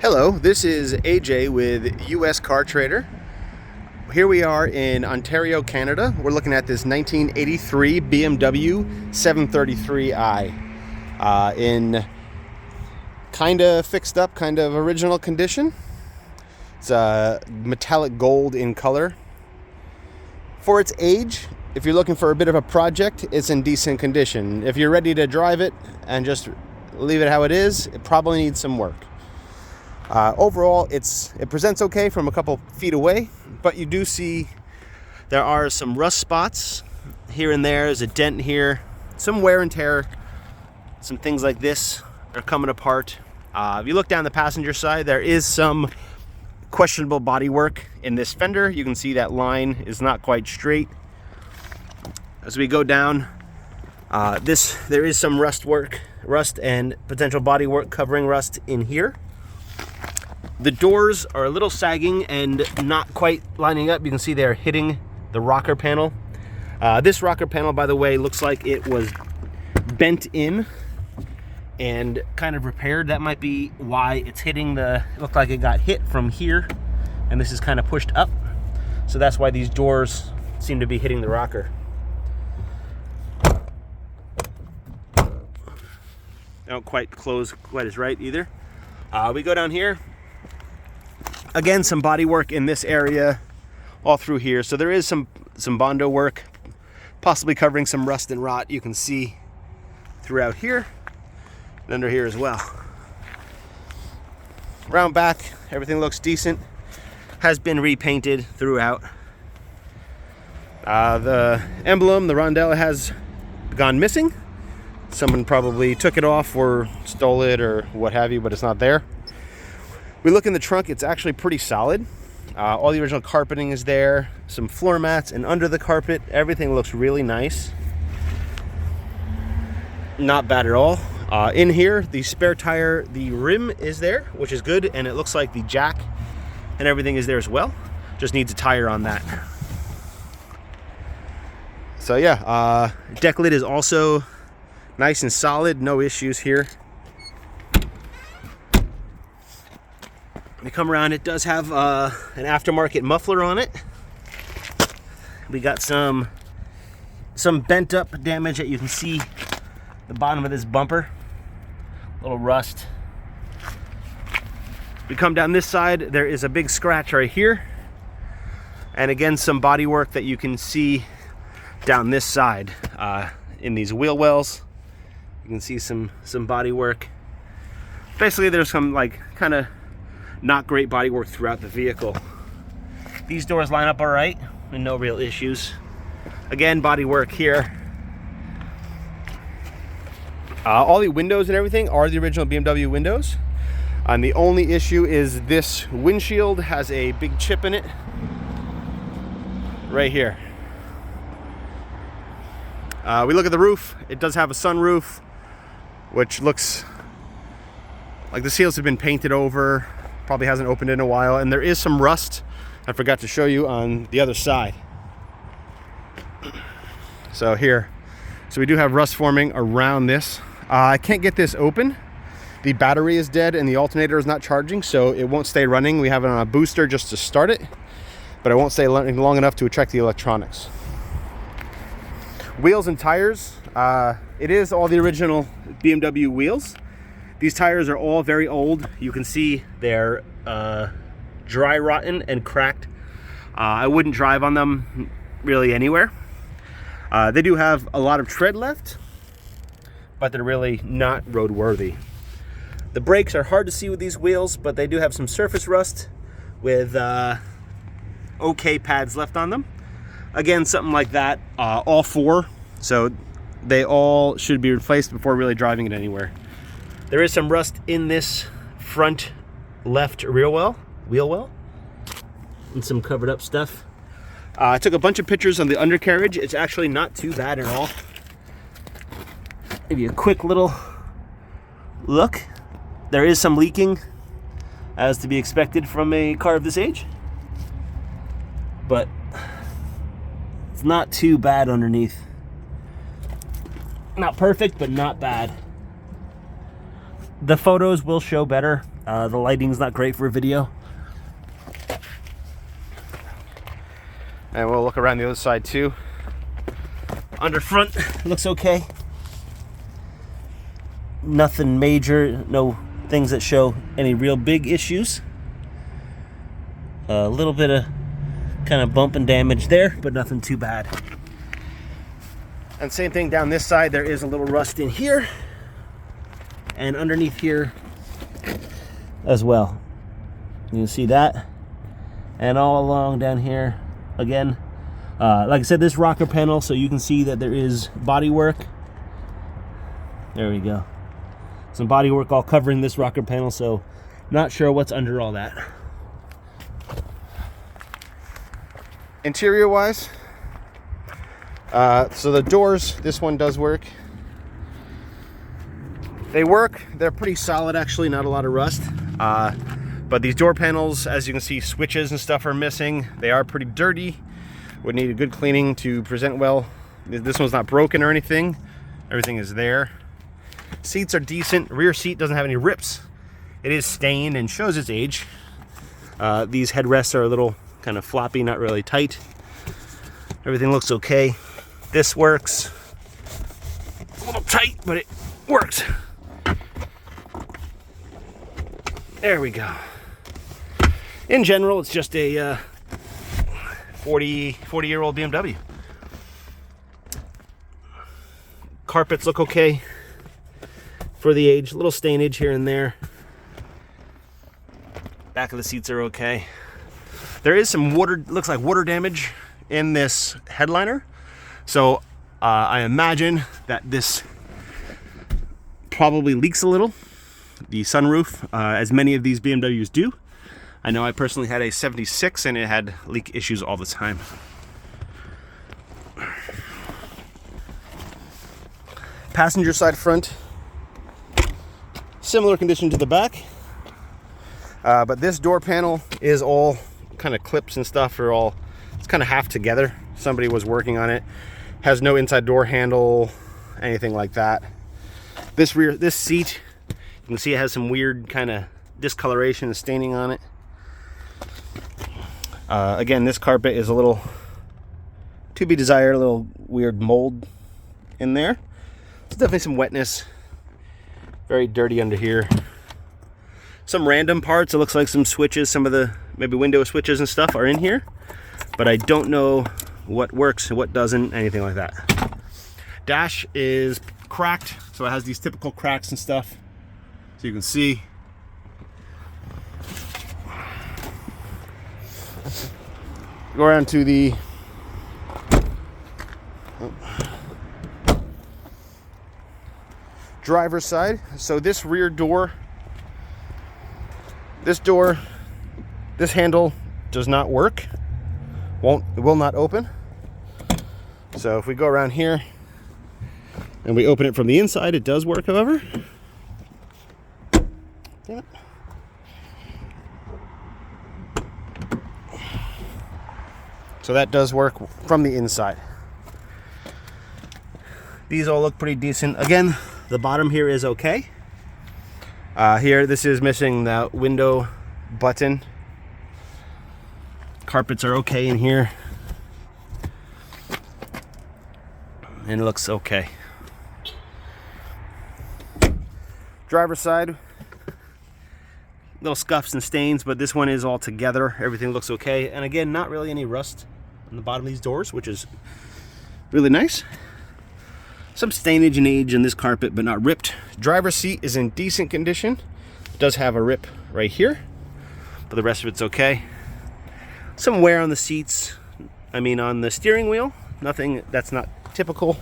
Hello, this is AJ with US Car Trader. Here we are in Ontario, Canada. We're looking at this 1983 BMW 733i in kind of fixed up, kind of original condition. It's metallic gold in color. For its age, if you're looking for a bit of a project, it's in decent condition. If you're ready to drive it and just leave it how it is, it probably needs some work. Overall, it presents okay from a couple feet away, but you do see there are some rust spots here and there. There's a dent here, some wear and tear, some things like this are coming apart. If you look down the passenger side, there is some questionable body work in this fender. You can see that line is not quite straight. As we go down, there is some rust and potential body work covering rust in here. The doors are a little sagging and not quite lining up. You can see they're hitting the rocker panel. This rocker panel, by the way, looks like it was bent in and kind of repaired. That might be why it's hitting it looked like it got hit from here and this is kind of pushed up. So that's why these doors seem to be hitting the rocker. They don't quite close quite as right either. We go down here. Again, some body work in this area, all through here. So there is some Bondo work, possibly covering some rust and rot. You can see throughout here and under here as well. Round back, everything looks decent. Has been repainted throughout. The emblem, the rondelle, has gone missing. Someone probably took it off or stole it or what have you, but it's not there. We look in the trunk, it's actually pretty solid. All the original carpeting is there, some floor mats, and under the carpet, everything looks really nice. Not bad at all. In here, the spare tire, the rim is there, which is good, and it looks like the jack and everything is there as well. Just needs a tire on that. So yeah, deck lid is also nice and solid, no issues here. We come around, it does have an aftermarket muffler on it. We got some bent up damage that you can see the bottom of this bumper. A little rust. We come down this side, there is a big scratch right here. And again, some body work that you can see down this side in these wheel wells. You can see some body work. Basically, there's some kind of not great body work throughout the vehicle. These doors line up all right and no real issues. Again, body work here. All the windows and everything are the original BMW windows. And the only issue is this windshield has a big chip in it right here. We look at the roof. It does have a sunroof, which looks like the seals have been painted over. Probably hasn't opened in a while, and there is some rust I forgot to show you on the other side. So here, we do have rust forming around this. I can't get this open. The battery is dead and the alternator is not charging, so it won't stay running. We have it on a booster just to start it, but it won't stay long enough to check the electronics. Wheels and tires, it is all the original BMW wheels. These tires are all very old. You can see they're dry rotten and cracked. I wouldn't drive on them really anywhere. They do have a lot of tread left, but they're really not roadworthy. The brakes are hard to see with these wheels, but they do have some surface rust with okay pads left on them. Again, something like that, all four, so they all should be replaced before really driving it anywhere. There is some rust in this front left wheel well, and some covered up stuff. I took a bunch of pictures on the undercarriage. It's actually not too bad at all. Give you a quick little look. There is some leaking, as to be expected from a car of this age, but it's not too bad underneath. Not perfect, but not bad. The photos will show better. The lighting's not great for video. And we'll look around the other side too. Under front looks okay. Nothing major, no things that show any real big issues. A little bit of kind of bump and damage there, but nothing too bad. And same thing down this side, there is a little rust in here and underneath here as well. You can see that. And all along down here, again, like I said, this rocker panel, so you can see that there is body work. There we go. Some body work all covering this rocker panel, so not sure what's under all that. Interior wise, so the doors, this one does work. They work, they're pretty solid actually, not a lot of rust. But these door panels, as you can see, switches and stuff are missing. They are pretty dirty, would need a good cleaning to present well. This one's not broken or anything, everything is there. Seats are decent, rear seat doesn't have any rips. It is stained and shows its age. These headrests are a little kind of floppy, not really tight. Everything looks okay. This works. It's a little tight, but it works. There we go. In general, it's just a 40-year-old BMW. Carpets look okay for the age. A little stainage here and there. Back of the seats are okay. There is some water, looks like water damage in this headliner. So I imagine that this probably leaks a little. The sunroof, as many of these BMWs do. I know I personally had a 76 and it had leak issues all the time. Passenger side front, similar condition to the back. But this door panel is all kind of clips and stuff are all, it's kind of half together. Somebody was working on it. Has no inside door handle, anything like that. This seat, you can see it has some weird kind of discoloration and staining on it. Again, this carpet is a little to be desired, a little weird mold in there. There's definitely some wetness. Very dirty under here. Some random parts, it looks like some switches, some of the maybe window switches and stuff are in here, but I don't know what works and what doesn't, anything like that. Dash is cracked, so it has these typical cracks and stuff, so you can see. Go around to the driver's side. So this rear door, this handle does not work. It will not open. So if we go around here and we open it from the inside, it does work, however. Damn it. So that does work from the inside. These all look pretty decent. Again, the bottom here is okay. Here, this is missing the window button. Carpets are okay in here. And it looks okay. Driver's side, little scuffs and stains, but this one is all together. Everything looks okay. And again, not really any rust on the bottom of these doors, which is really nice. Some stainage and age in this carpet, but not ripped. Driver's seat is in decent condition. It does have a rip right here, but the rest of it's okay. Some wear on the seats, on the steering wheel. Nothing that's not typical.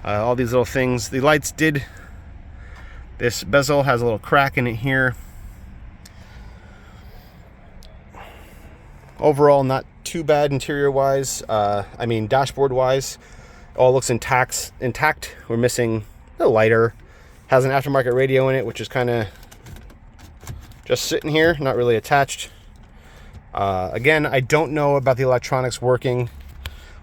All these little things. The lights this bezel has a little crack in it here. Overall, not too bad interior wise. Dashboard wise, all looks intact. We're missing the lighter. Has an aftermarket radio in it, which is kind of just sitting here, not really attached. Again, I don't know about the electronics working.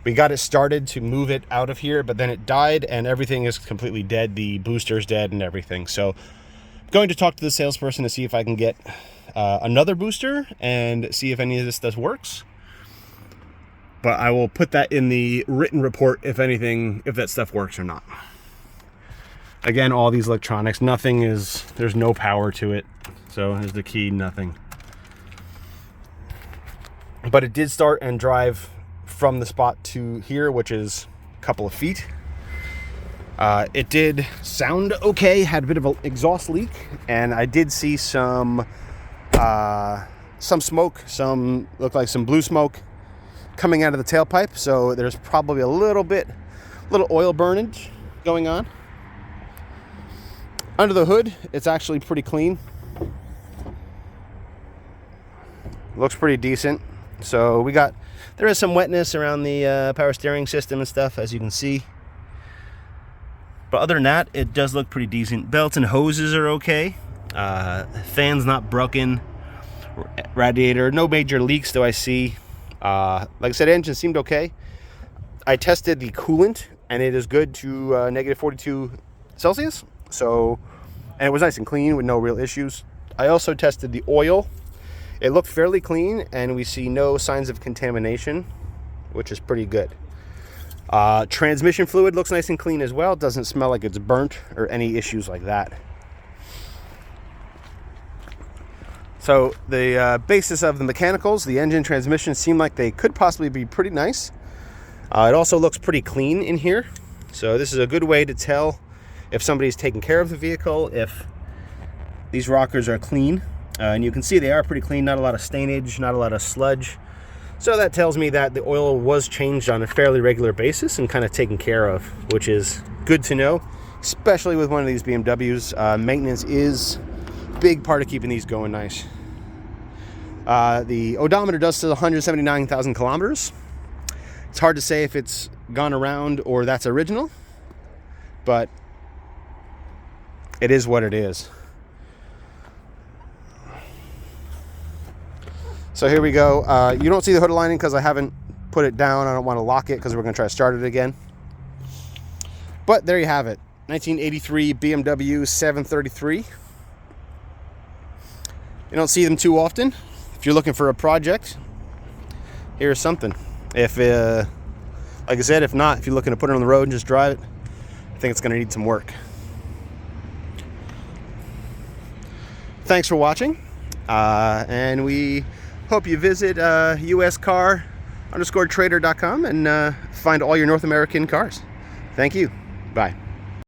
We got it started to move it out of here, but then it died and everything is completely dead. The booster's dead and everything. So Going to talk to the salesperson to see if I can get another booster and see if any of this stuff works. But I will put that in the written report if that stuff works or not. Again, all these electronics, there's no power to it. So here's the key, nothing. But it did start and drive from the spot to here, which is a couple of feet. It did sound okay, had a bit of an exhaust leak, and I did see some smoke, looked like some blue smoke coming out of the tailpipe, so there's probably a little oil burnage going on. Under the hood, it's actually pretty clean. Looks pretty decent. So there is some wetness around the power steering system and stuff, as you can see. But other than that, it does look pretty decent. Belts and hoses are okay. Fan's not broken. Radiator, no major leaks do I see. Like I said, engine seemed okay. I tested the coolant, and it is good to negative 42 Celsius. And it was nice and clean with no real issues. I also tested the oil. It looked fairly clean, and we see no signs of contamination, which is pretty good. Transmission fluid looks nice and clean as well. It doesn't smell like it's burnt or any issues like that. So the basis of the mechanicals, the engine, transmission, seem like they could possibly be pretty nice. It also looks pretty clean in here. So this is a good way to tell if somebody's taking care of the vehicle, if these rockers are clean. And you can see they are pretty clean, not a lot of stainage, not a lot of sludge. So that tells me that the oil was changed on a fairly regular basis and kind of taken care of, which is good to know, especially with one of these BMWs. Maintenance is a big part of keeping these going nice. The odometer does to 179,000 kilometers. It's hard to say if it's gone around or that's original, but it is what it is. So here we go. You don't see the hood lining because I haven't put it down. I don't want to lock it because we're going to try to start it again. But there you have it. 1983 BMW 733. You don't see them too often. If you're looking for a project, here's something. If, like I said, if not, if you're looking to put it on the road and just drive it, I think it's going to need some work. Thanks for watching. And we hope you visit uscar_trader.com and find all your North American cars. Thank you. Bye.